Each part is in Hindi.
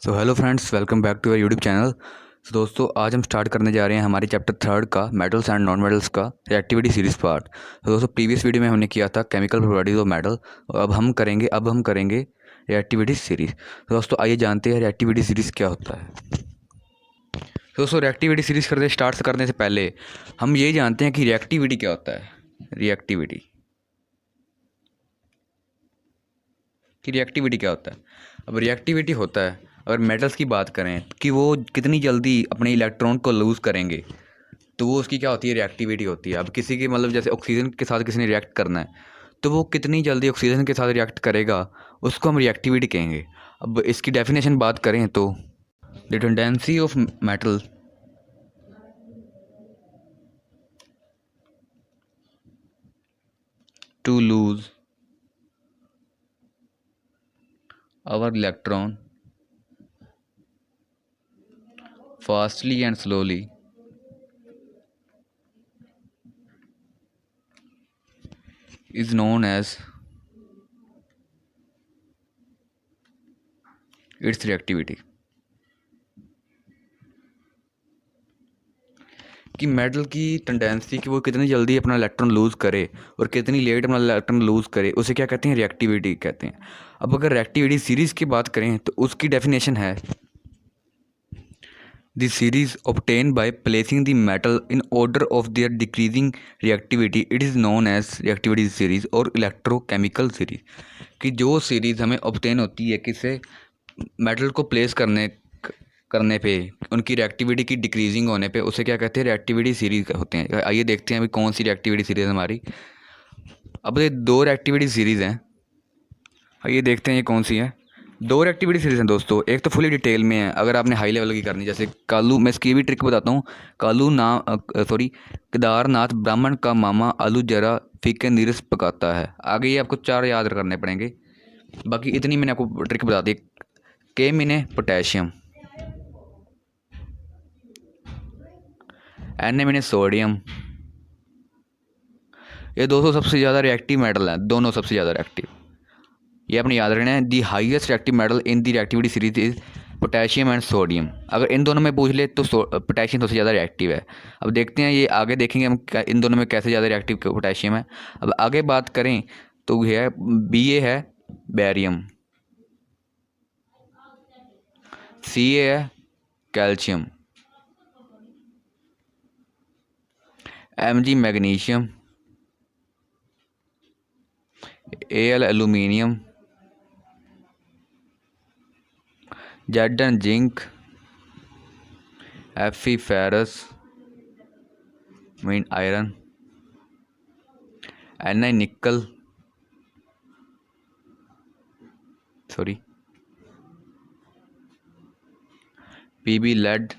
So hello friends, welcome back to our YouTube channel. दोस्तों, आज हम स्टार्ट करने जा रहे हैं हमारे चैप्टर थर्ड का मेटल्स एंड नॉन मेटल्स का रिएक्टिविटी सीरीज पार्ट। तो दोस्तों, प्रीवियस वीडियो में हमने किया था केमिकल प्रॉपर्टीज ऑफ मेटल, और अब हम करेंगे रिएक्टिविटी सीरीज। तो दोस्तों, आइए जानते हैं रिएक्टिविटी सीरीज क्या होता है। तो दोस्तों, रिएक्टिविटी सीरीज करने से पहले हम ये जानते हैं कि रिएक्टिविटी क्या होता है। रिएक्टिविटी क्या होता है। अब रिएक्टिविटी होता है, अगर मेटल्स की बात करें कि वो कितनी जल्दी अपने इलेक्ट्रॉन को लूज़ करेंगे, तो वो उसकी क्या होती है, रिएक्टिविटी होती है। अब किसी के मतलब जैसे ऑक्सीजन के साथ किसी ने रिएक्ट करना है, तो वो कितनी जल्दी ऑक्सीजन के साथ रिएक्ट करेगा, उसको हम रिएक्टिविटी कहेंगे। अब इसकी डेफिनेशन बात करें तो the tendency of metal to lose our electron fastly and slowly is known as its reactivity। कि मेटल की टेंडेंसी कि वो कितनी जल्दी अपना इलेक्ट्रॉन लूज़ करे और कितनी लेट अपना इलेक्ट्रॉन लूज़ करे, उसे क्या कहते हैं, रिएक्टिविटी कहते हैं। अब अगर रिएक्टिविटी सीरीज़ की बात करें तो उसकी डेफिनेशन है the series obtained by placing the metal in order of their decreasing reactivity, it is known as reactivity series और electrochemical series। कि जो सीरीज़ हमें ऑब्टेन होती है किससे, मेटल को प्लेस करने पे उनकी रिएक्टिविटी की डिक्रीजिंग होने पे, उसे क्या कहते हैं, रिएक्टिविटी सीरीज होते हैं। आइए देखते हैं अभी कौन सी रिएक्टिविटी सीरीज़ हमारी। अब ये दो रिएक्टिविटी सीरीज़ हैं, आइए देखते हैं ये कौन सी है। दो रिएक्टिविटी सीरीज़ हैं दोस्तों, एक तो फुली डिटेल में है, अगर आपने हाई लेवल की करनी, जैसे कालू, मैं इसकी भी ट्रिक बताता हूँ। केदारनाथ ब्राह्मण का मामा आलू जरा फीके नीरस पकाता है। आगे ये आपको चार याद करने पड़ेंगे, बाकी इतनी मैंने आपको ट्रिक बता दी। के मिने पोटेशियम, एन मिने सोडियम, ये दोस्तों सबसे ज़्यादा रिएक्टिव मेटल हैं, दोनों सबसे ज़्यादा रिएक्टिव, ये अपने याद रखना है। The highest reactive metal in the reactivity series is potassium and sodium. अगर इन दोनों में पूछ ले तो पोटेशियम सबसे ज़्यादा रिएक्टिव है। अब देखते हैं, ये आगे देखेंगे हम इन दोनों में कैसे ज़्यादा रिएक्टिव पोटेशियम है। अब आगे बात करें तो है Ba है बैरियम, Ca है calcium, Mg magnesium, Al aluminium, Zn zinc, Fe ferrous mean iron, Ni निकल, Pb लेड,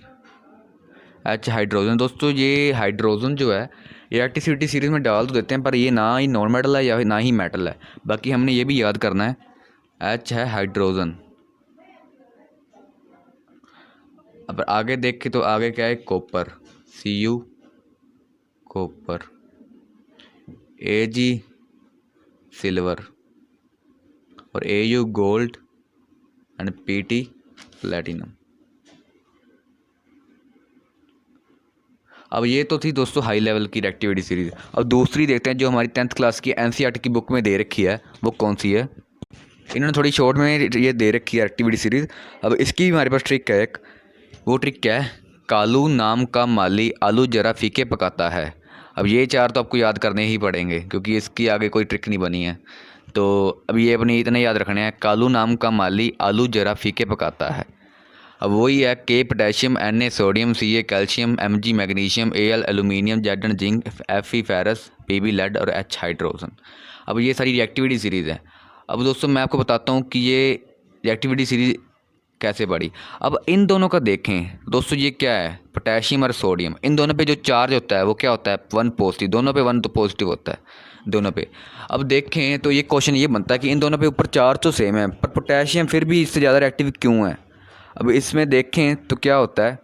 H हाइड्रोजन। दोस्तों, ये हाइड्रोजन जो है रिएक्टिविटी सीरीज में डाल तो देते हैं, पर ये ना ही नॉन मेटल है या ना ही मेटल है। बाकी हमने ये भी याद करना है, H है हाइड्रोजन। अब आगे देखें तो आगे क्या है, copper, Cu copper, Ag silver और Au gold and Pt platinum. अब ये तो थी दोस्तों हाई लेवल की रिएक्टिविटी सीरीज। अब दूसरी देखते हैं जो हमारी 10th क्लास की एनसीईआरटी की बुक में दे रखी है, वो कौन सी है। इन्होंने थोड़ी शॉर्ट में ये दे रखी है एक्टिविटी सीरीज़। अब इसकी भी हमारे पास ट्रिक है एक, वो ट्रिक क्या है, कालू नाम का माली आलू जरा फीके पकाता है। अब ये चार तो आपको याद करने ही पड़ेंगे क्योंकि इसकी आगे कोई ट्रिक नहीं बनी है। तो अब ये अपने इतने याद रखने हैं, कालू नाम का माली आलू जरा फीके पकाता है। अब वही है, K potassium, Na sodium, Ca calcium, Mg magnesium, Al aluminium, Zn zinc, Fe ferrous, Pb lead और H हाइड्रोजन। अब ये सारी रिएक्टिविटी सीरीज़ है। अब दोस्तों मैं आपको बताता हूँ कि ये रिएक्टिविटी सीरीज़ कैसे पढ़ी। अब इन दोनों का देखें दोस्तों, ये क्या है, पोटेशियम और सोडियम, इन दोनों पे जो चार्ज होता है वो क्या होता है, 1 पॉजिटिव, दोनों पे 1 तो पॉजिटिव होता है दोनों पे। अब देखें तो ये क्वेश्चन ये बनता है कि इन दोनों पे ऊपर चार्ज तो सेम है, पर पोटेशियम फिर भी इससे ज़्यादा रिएक्टिव क्यों है। अब इसमें देखें तो क्या होता है,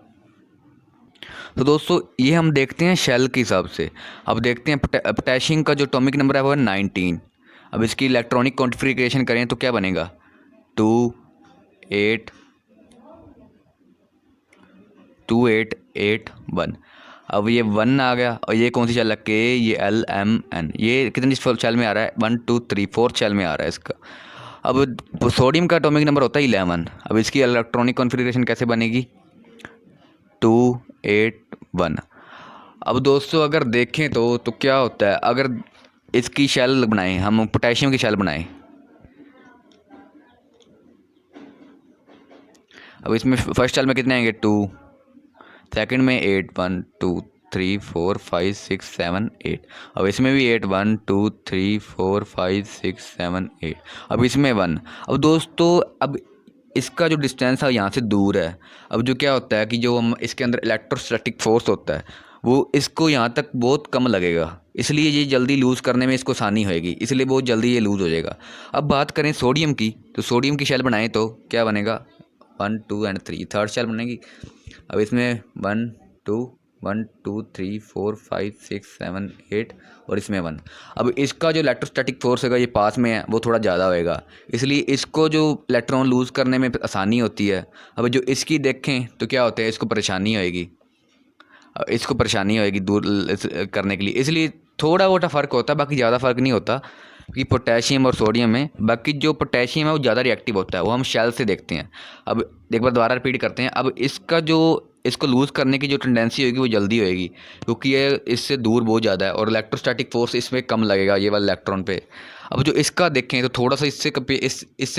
तो दोस्तों ये हम देखते हैं शेल के हिसाब से। अब देखते हैं पोटेशियम का जो एटॉमिक नंबर है वो है 19। अब इसकी इलेक्ट्रॉनिक कॉन्फ़िगरेशन करें तो क्या बनेगा, 2 8 2881। अब ये 1 आ गया और ये कौन सी शेल है, के, ये LMN, ये कितनी शेल में आ रहा है, 1 2 3 4 शेल में आ रहा है इसका। अब सोडियम का एटॉमिक नंबर होता है 11। अब इसकी इलेक्ट्रॉनिक कॉन्फ़िगरेशन कैसे बनेगी, 281। अब दोस्तों अगर देखें तो क्या होता है, अगर इसकी शेल बनाएं, हम पोटेशियम की शेल बनाएं, अब इसमें फर्स्ट शेल में कितने आएंगे, 2, सेकंड में 8, 1 2 3 4 5 6 7 8। अब इसमें भी 8, 1 2 3 4 5 6 7 8। अब इसमें 1। अब दोस्तों अब इसका जो डिस्टेंस है यहाँ से दूर है। अब जो क्या होता है कि जो हम इसके अंदर इलेक्ट्रोस्टैटिक फोर्स होता है वो इसको यहाँ तक बहुत कम लगेगा, इसलिए ये जल्दी लूज़ करने में इसको आसानी होएगी, इसलिए बहुत जल्दी ये लूज़ हो जाएगा। अब बात करें सोडियम की, तो सोडियम की शेल बनाएं तो क्या बनेगा, 1 2 एंड 3, थर्ड शेल बनेगी। अब इसमें 1 2 1 2 3 4 5 6 7 8 और इसमें 1। अब इसका जो इलेक्ट्रोस्टैटिक फोर्स होगा ये पास में है वो थोड़ा ज़्यादा होएगा, इसलिए इसको जो इलेक्ट्रॉन लूज़ करने में आसानी होती है। अब जो इसकी देखें तो क्या होता है, इसको परेशानी होएगी, इसको परेशानी होएगी दूर करने के लिए, इसलिए थोड़ा मोटा फ़र्क होता है, बाकी ज़्यादा फ़र्क नहीं होता कि पोटेशियम और सोडियम में। बाकी जो पोटेशियम है वो ज़्यादा रिएक्टिव होता है, वो हम शेल से देखते हैं। अब एक बार दोबारा रिपीट करते हैं। अब इसका जो इसको लूज़ करने की जो टेंडेंसी होगी वो जल्दी होएगी, क्योंकि ये इससे दूर बहुत ज़्यादा है और इलेक्ट्रोस्टैटिक फोर्स इसमें कम लगेगा ये वाला इलेक्ट्रॉन पे। अब जो इसका देखें तो थोड़ा सा इससे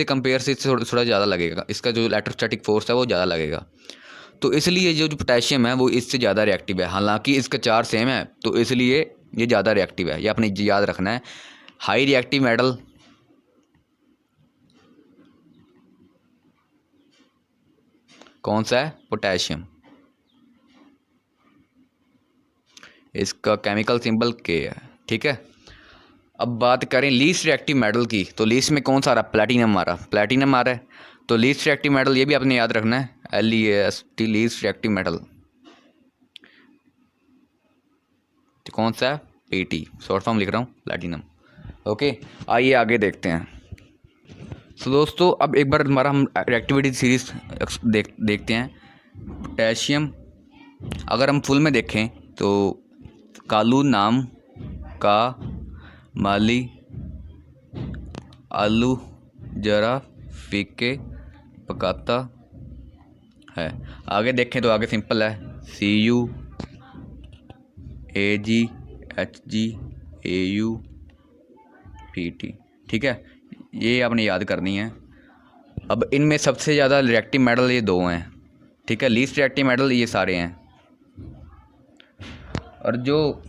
कंपेयर से इससे थोड़ा ज़्यादा लगेगा, इसका जो इलेक्ट्रोस्टैटिक फोर्स है वो ज़्यादा लगेगा। तो इसलिए जो पोटेशियम है वो इससे ज़्यादा रिएक्टिव है, हालांकि इसका चार्ज सेम है तो इसलिए ये ज़्यादा रिएक्टिव है, ये अपने याद रखना है। हाई रिएक्टिव मेटल कौन सा है, पोटेशियम, इसका केमिकल सिंबल के है, ठीक है। अब बात करें लीस्ट रिएक्टिव मेटल की, तो लीस्ट में कौन सा आ रहा है, प्लैटिनम आ रहा, प्लैटिनम आ रहा है। तो लीस्ट रिएक्टिव मेटल ये भी आपने याद रखना है, LEAST, लीस्ट रिएक्टिव मेटल। तो कौन सा है, PT, शॉर्ट फॉर्म लिख रहा हूँ, प्लैटिनम। ओके, आइए आगे देखते हैं। तो दोस्तों अब एक बार हमारा हम रिएक्टिविटी सीरीज देखते हैं। पोटेशियम अगर हम फुल में देखें तो कालू नाम का माली आलू जरा फीके पकाता है। आगे देखें तो आगे सिंपल है, CuAgHgAuPt, ठीक है, ये आपने याद करनी है। अब इनमें सबसे ज़्यादा रिएक्टिव मेटल ये दो हैं, ठीक है, लीस्ट रिएक्टिव मेटल ये सारे हैं, और जो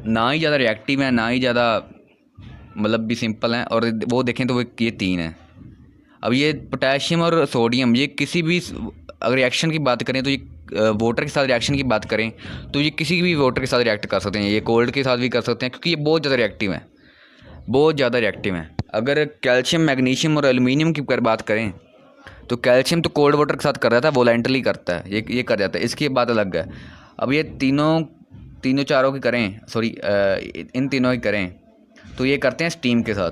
ना ही ज़्यादा रिएक्टिव हैं ना ही ज़्यादा मतलब भी सिंपल हैं, और वो देखें तो वो ये 3 हैं। अब ये पोटेशियम और सोडियम ये किसी भी अगर रिएक्शन की बात करें तो ये वाटर के साथ रिएक्शन की बात करें तो ये किसी भी वाटर के साथ रिएक्ट कर सकते हैं, ये कोल्ड के साथ भी कर सकते हैं, क्योंकि ये बहुत ज़्यादा रिएक्टिव हैं, बहुत ज़्यादा रिएक्टिव हैं। अगर कैल्शियम, मैग्नीशियम और एल्यूमिनियम की बात करें तो कैल्शियम तो कोल्ड वाटर के साथ कर रहा था, वोलेंटली करता है, ये कर जाता है, इसकी बात अलग है। अब ये तीनों चारों की करें, सॉरी इन तीनों की करें तो ये करते हैं स्टीम के साथ,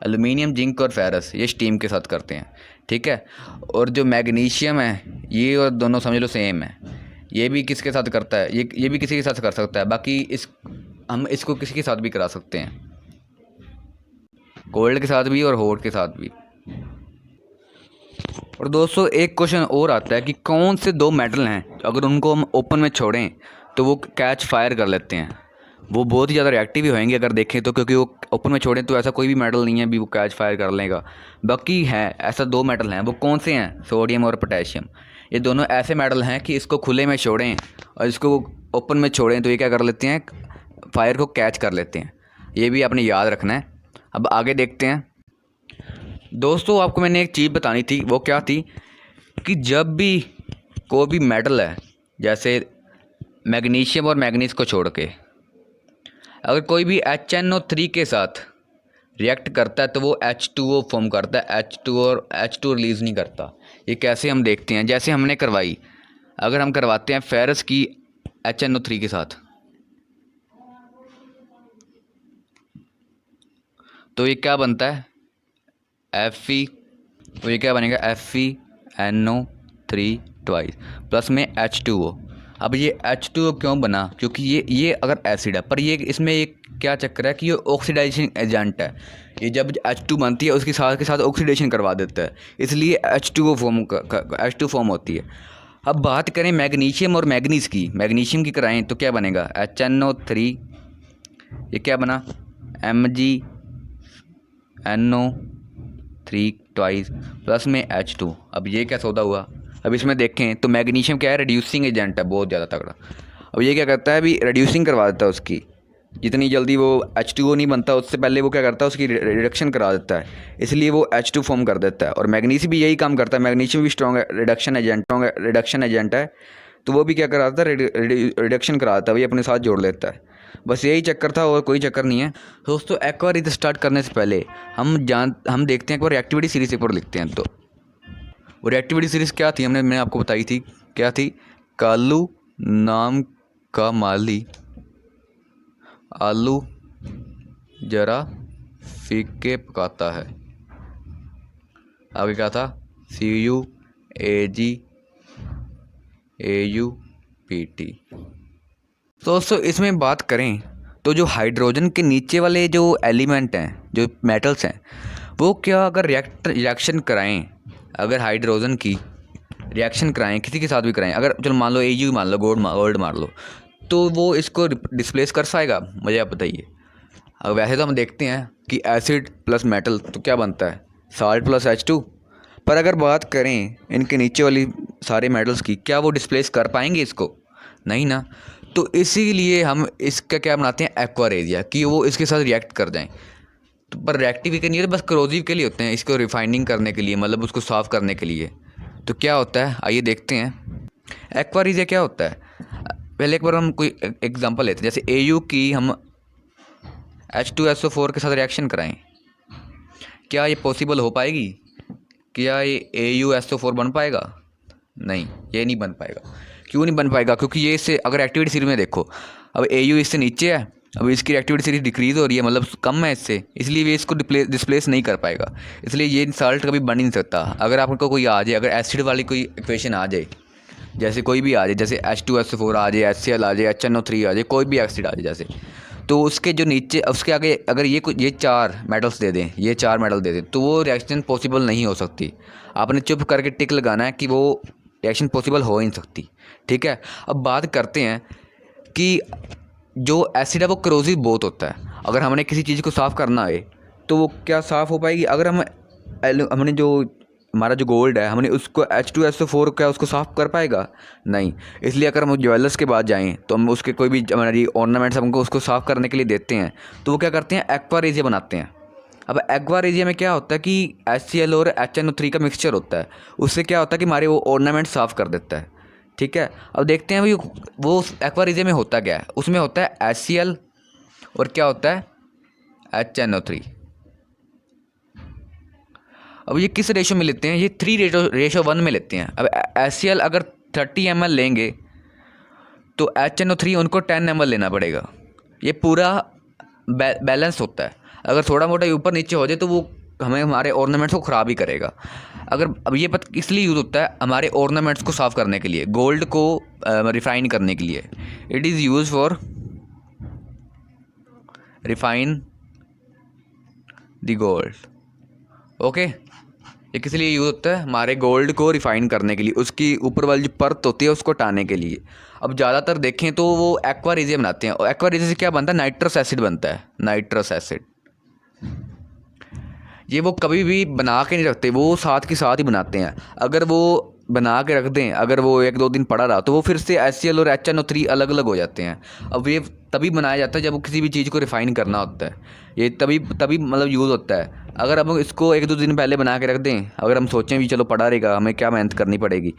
एल्यूमिनियम, जिंक और फेरस ये स्टीम के साथ करते हैं, ठीक है। और जो मैग्नीशियम है ये और दोनों समझ लो सेम है, ये भी किसके साथ करता है, ये भी किसी के साथ कर सकता है, बाकी हम इसको किसी के साथ भी करा सकते हैं, कोल्ड के साथ भी और हॉट के साथ भी। और दोस्तों एक क्वेश्चन और आता है कि कौन से 2 मेटल हैं अगर उनको हम ओपन में छोड़ें तो वो कैच फायर कर लेते हैं, वो बहुत ही ज़्यादा रिएक्टिव ही होंगे अगर देखें तो, क्योंकि वो ओपन में छोड़ें तो ऐसा कोई भी मेटल नहीं है भी वो कैच फायर कर लेगा। बाकी है ऐसा 2 मेटल हैं, वो कौन से हैं, सोडियम और पोटेशियम। ये दोनों ऐसे मेटल हैं कि इसको खुले में छोड़ें और इसको ओपन में छोड़ें तो ये क्या कर लेते हैं, फायर को कैच कर लेते हैं, ये भी आपने याद रखना है। अब आगे देखते हैं। दोस्तों आपको मैंने एक चीज़ बतानी थी, वो क्या थी कि जब भी कोई भी मेटल है, जैसे मैग्नीशियम और मैग्नीज को छोड़ के अगर कोई भी HNO3 के साथ रिएक्ट करता है तो वो H2O फॉर्म करता है, H2 और H2 रिलीज़ नहीं करता। ये कैसे हम देखते हैं, जैसे हमने करवाई, अगर हम करवाते हैं फेरस की HNO3 के साथ तो ये क्या बनता है, Fe, तो ये क्या बनेगा, FeNO3। 3 ट्वाइस प्लस में H2O। अब ये H2O क्यों बना, क्योंकि ये अगर एसिड है पर ये इसमें एक क्या चक्कर है कि ये ऑक्सीडाइजेशन एजेंट है। ये जब H2 बनती है उसके साथ के साथ ऑक्सीडेशन करवा देता है, इसलिए H2O H2 फॉर्म होती है। अब बात करें मैग्नीशियम और मैग्नीज की, मैग्नीशियम की कराएं तो क्या बनेगा HNO3, ये क्या बना MgNO3 ट्वाइस प्लस में H2। अब ये क्या सौदा हुआ। अब इसमें देखें तो मैग्नीशियम क्या है, रिड्यूसिंग एजेंट है बहुत ज़्यादा तगड़ा। अब ये क्या करता है, अभी रिड्यूसिंग करवा देता है उसकी, जितनी जल्दी वो H2O नहीं बनता उससे पहले वो क्या करता है उसकी रिडक्शन करा देता है, इसलिए वो H2 फॉर्म कर देता है। और मैग्नीशियम भी यही काम करता है, मैग्नीशियम भी स्ट्रॉन्ग है, रिडक्शन एजेंट है, तो वो भी क्या कराता है रिडक्शन कराता है, वही अपने साथ जोड़ लेता है। बस यही चक्कर था और कोई चक्कर नहीं है। दोस्तों एक्वा रीज स्टार्ट करने से पहले हम देखते हैं एक बार रिएक्टिविटी सीरीज एक बार लिखते हैं। तो वो रिएक्टिविटी सीरीज़ क्या थी, मैंने आपको बताई थी क्या थी। कालू नाम का माली आलू जरा फीके पकाता है। आगे क्या था, CUAGAUPT। तो दोस्तों इसमें बात करें तो जो हाइड्रोजन के नीचे वाले जो एलिमेंट हैं, जो मेटल्स हैं, वो क्या अगर रिएक्शन कराएं, अगर हाइड्रोजन की रिएक्शन कराएं किसी के साथ भी कराएं, अगर चलो मान लो AU मान लो, गोल्ड मान लो, तो वो इसको डिस्प्लेस कर पाएगा, मुझे आप बताइए। अब वैसे तो हम देखते हैं कि एसिड प्लस मेटल तो क्या बनता है, साल्ट प्लस H2। पर अगर बात करें इनके नीचे वाली सारे मेटल्स की, क्या वो डिस्प्लेस कर पाएंगे इसको, नहीं ना। तो इसीलिए हम इसका क्या बनाते हैं एक्वा रेजिया, कि वो इसके साथ रिएक्ट कर जाएं। तो पर रिएक्टिव के नहीं होते, बस करोजिव के लिए होते हैं, इसको रिफाइनिंग करने के लिए, मतलब उसको साफ़ करने के लिए। तो क्या होता है आइए देखते हैं एक्वा रेजिया क्या होता है। पहले एक बार हम कोई एग्जांपल लेते हैं, जैसे AU की हम H2SO4 के साथ रिएक्शन कराएं, क्या ये पॉसिबल हो पाएगी, क्या ये AuSO4 बन पाएगा, नहीं ये नहीं बन पाएगा। क्यों नहीं बन पाएगा, क्योंकि ये इससे अगर एक्टिविटी सीरीज में देखो, अब AU इससे नीचे है, अब इसकी एक्टिविटी सीरीज डिक्रीज़ हो रही है, मतलब कम है इससे, इसलिए ये इसको डिस्प्लेस नहीं कर पाएगा, इसलिए ये साल्ट कभी बन ही नहीं सकता। अगर आपको कोई आ जाए, अगर एसिड वाली कोई इक्वेशन आ जाए, जैसे कोई भी आ जाए, जैसे H2SO4 आ जाए, HCl आ जाए, HNO3 आ जाए, कोई भी एसिड आ जाए जैसे, तो उसके जो नीचे उसके आगे अगर ये 4 मेटल्स दे दें, ये 4 मेटल दे दें, तो वो रिएक्शन पॉसिबल नहीं हो सकती। आपने चुप करके टिक लगाना है कि वो रिएक्शन पॉसिबल हो ही नहीं सकती, ठीक है। अब बात करते हैं कि जो एसिड है वो करोजिव बहुत होता है। अगर हमने किसी चीज़ को साफ़ करना है तो वो क्या साफ़ हो पाएगी, अगर हमने जो हमारा जो गोल्ड है, हमने उसको H2SO4 क्या उसको साफ़ कर पाएगा, नहीं। इसलिए अगर हम ज्वेलर्स के पास जाएं तो हम उसके कोई भी हमारी ऑर्नामेंट्स हमको उसको साफ़ करने के लिए देते हैं, तो वो क्या करते हैं एक्वा रेजिया बनाते हैं। अब एक्वा रेजिया में क्या होता है कि HCl और HNO3 का मिक्सचर होता है, उससे क्या होता है कि हमारे वो ऑर्नामेंट साफ़ कर देता है, ठीक है। अब देखते हैं भाई वो एक्वा रेजिया में होता क्या है, उसमें होता है HCl और क्या होता है HNO3। अब ये किस रेशो में लेते हैं, ये 3:1 में लेते हैं। अब HCl अगर 30 ml लेंगे तो HNO3 उनको 10 ml लेना पड़ेगा। ये पूरा बैलेंस होता है, अगर थोड़ा मोटा ऊपर नीचे हो जाए तो वो हमारे ऑर्नामेंट्स को ख़राब ही करेगा। अगर अब ये इसलिए यूज़ होता है हमारे ऑर्नामेंट्स को साफ़ करने के लिए, गोल्ड को रिफ़ाइन करने के लिए। It is use for refine the gold, okay. ये किस लिए यूज़ होता है, हमारे गोल्ड को रिफ़ाइन करने के लिए, उसकी ऊपर वाली जो परत होती है उसको हटाने के लिए। अब ज़्यादातर देखें तो वो एक्वा रेजिया बनाते हैं, और एक्वा रेजिया से क्या बनता है, नाइट्रस एसिड बनता है, नाइट्रस एसिड। ये वो कभी भी बना के नहीं रखते, वो साथ के साथ ही बनाते हैं। अगर वो बना के रख दें, अगर वो 1-2 दिन पड़ा रहा, तो वो फिर से HCl और HNO3 अलग अलग हो जाते हैं। अब ये तभी बनाया जाता है जब वो किसी भी चीज़ को रिफ़ाइन करना होता है, ये तभी मतलब यूज़ होता है। अगर हम इसको 1-2 दिन पहले बना के रख दें, अगर हम सोचें भी चलो पड़ा रहेगा, हमें क्या मेहनत करनी पड़ेगी,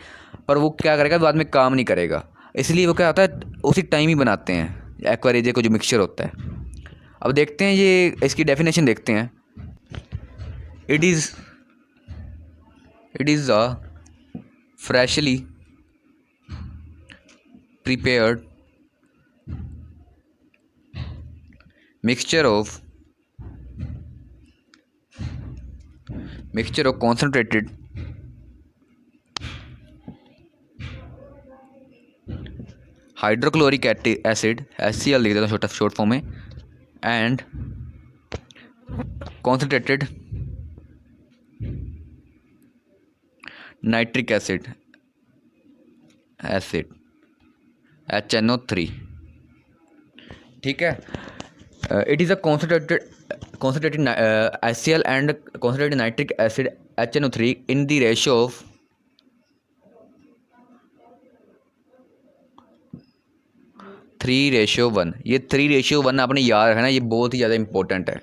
पर वो क्या करेगा, बाद में काम नहीं करेगा। इसलिए वो क्या होता है उसी टाइम ही बनाते हैं एक्वा रेजिया को जो मिक्सचर होता है। अब देखते हैं ये इसकी डेफिनेशन देखते हैं। It is a freshly prepared mixture of concentrated hydrochloric acid HCl लिख देता हूँ शॉर्ट फॉर्म में, and concentrated nitric acid HNO3। ठीक है, it is a concentrated HCl and concentrated nitric acid HNO3 in the ratio of 3:1। ये 3:1 आपने याद रखना, ये बहुत ही ज़्यादा इंपॉर्टेंट है।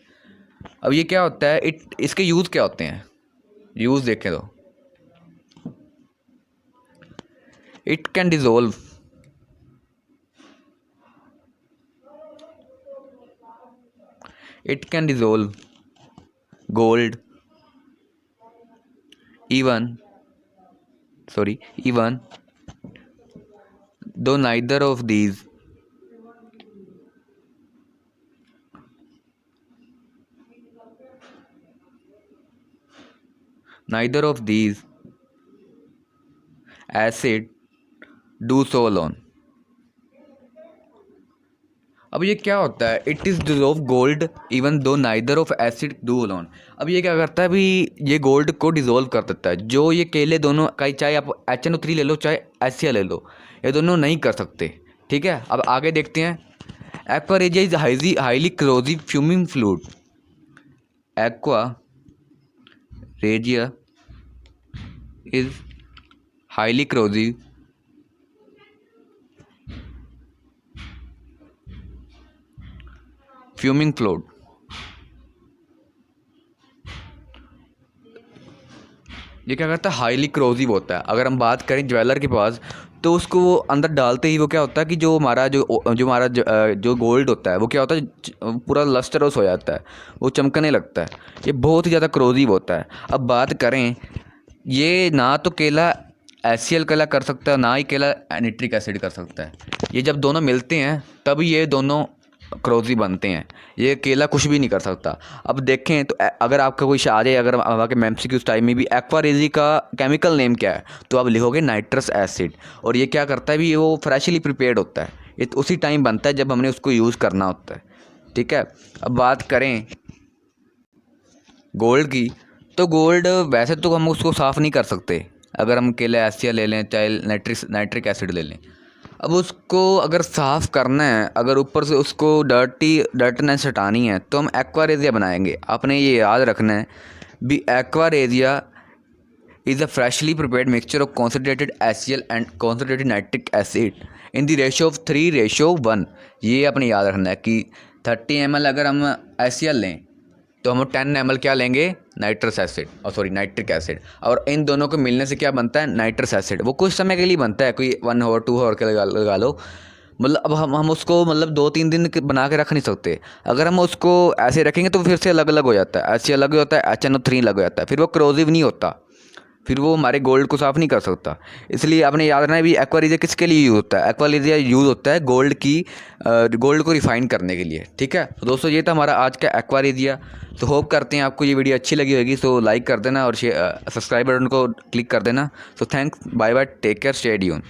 अब ये क्या होता है, इसके यूज़ क्या होते हैं, यूज़ देखें तो it can dissolve gold even though neither of these acid do so alone। अब ये क्या होता है, it is dissolve gold even though neither of acid do alone. अब ये क्या करता है, अभी ये गोल्ड को डिजोल्व कर देता है। जो ये केले दोनों का, चाहे आप HNO3 ले लो चाहे HCl ले लो, ये दोनों नहीं कर सकते। ठीक है, अब आगे देखते हैं। Aqua regia is highly corrosive fuming fluid. Aqua regia is highly corrosive fuming fluid. ये क्या करता है, हाईली क्रोजिव होता है। अगर हम बात करें ज्वेलर के पास, तो उसको वो अंदर डालते ही वो क्या होता है कि जो हमारा जो गोल्ड होता है वो क्या होता है, पूरा लस्टरस हो जाता है, वो चमकने लगता है। ये बहुत ही ज़्यादा क्रोजिव होता है। अब बात करें, ये ना तो केला HCl केला कर सकता है, ना ही केला नाइट्रिक एसिड कर सकता है। ये जब दोनों मिलते हैं तब ये दोनों क्रोजी बनते हैं। ये केला कुछ भी नहीं कर सकता। अब देखें तो अगर आपका कोई आ जाए, अगर आपके MCQ टाइम में भी एक्वा रेजी का केमिकल नेम क्या है, तो आप लिखोगे नाइट्रस एसिड। और ये क्या करता है भी, वो फ्रेशली प्रिपेयर्ड होता है, ये उसी टाइम बनता है जब हमने उसको यूज़ करना होता है। ठीक है, अब बात करें गोल्ड की, तो गोल्ड वैसे तो हम उसको साफ़ नहीं कर सकते। अगर हम केला HCl ले लें चाहे नाइट्रिक एसिड ले लें, अब उसको अगर साफ़ करना है, अगर ऊपर से उसको डर्टनेस हटानी है, तो हम एक्वा रेजिया बनाएंगे। आपने ये याद रखना है भी, aqua regia is a freshly prepared mixture of concentrated HCl and concentrated nitric acid in the ratio of 3:1। ये आपने याद रखना है कि 30 ml अगर हम HCl लें तो हम 10 ml क्या लेंगे, नाइट्रिक एसिड। और इन दोनों को मिलने से क्या बनता है, नाइट्रस एसिड। वो कुछ समय के लिए बनता है, कोई 1 आवर 2 आवर के लगा लो। मतलब अब हम उसको 2-3 दिन बना के रख नहीं सकते। अगर हम उसको ऐसे रखेंगे तो फिर से अलग अलग हो जाता है, HCl अलग हो जाता है, HNO3 अलग हो जाता है, फिर वो क्रोजिव नहीं होता, फिर वो हमारे गोल्ड को साफ़ नहीं कर सकता। इसलिए आपने याद रखना है भी, एक्वा रेजिया किसके लिए यूज़ होता है, एक्वा रेजिया यूज़ होता है गोल्ड को रिफ़ाइन करने के लिए। ठीक है, तो दोस्तों ये था हमारा आज का एक्वा रेजिया। तो होप करते हैं आपको ये वीडियो अच्छी लगी होगी। सो लाइक कर देना और सब्सक्राइब बटन को क्लिक कर देना। So thanks, bye bye, take care, stay tuned.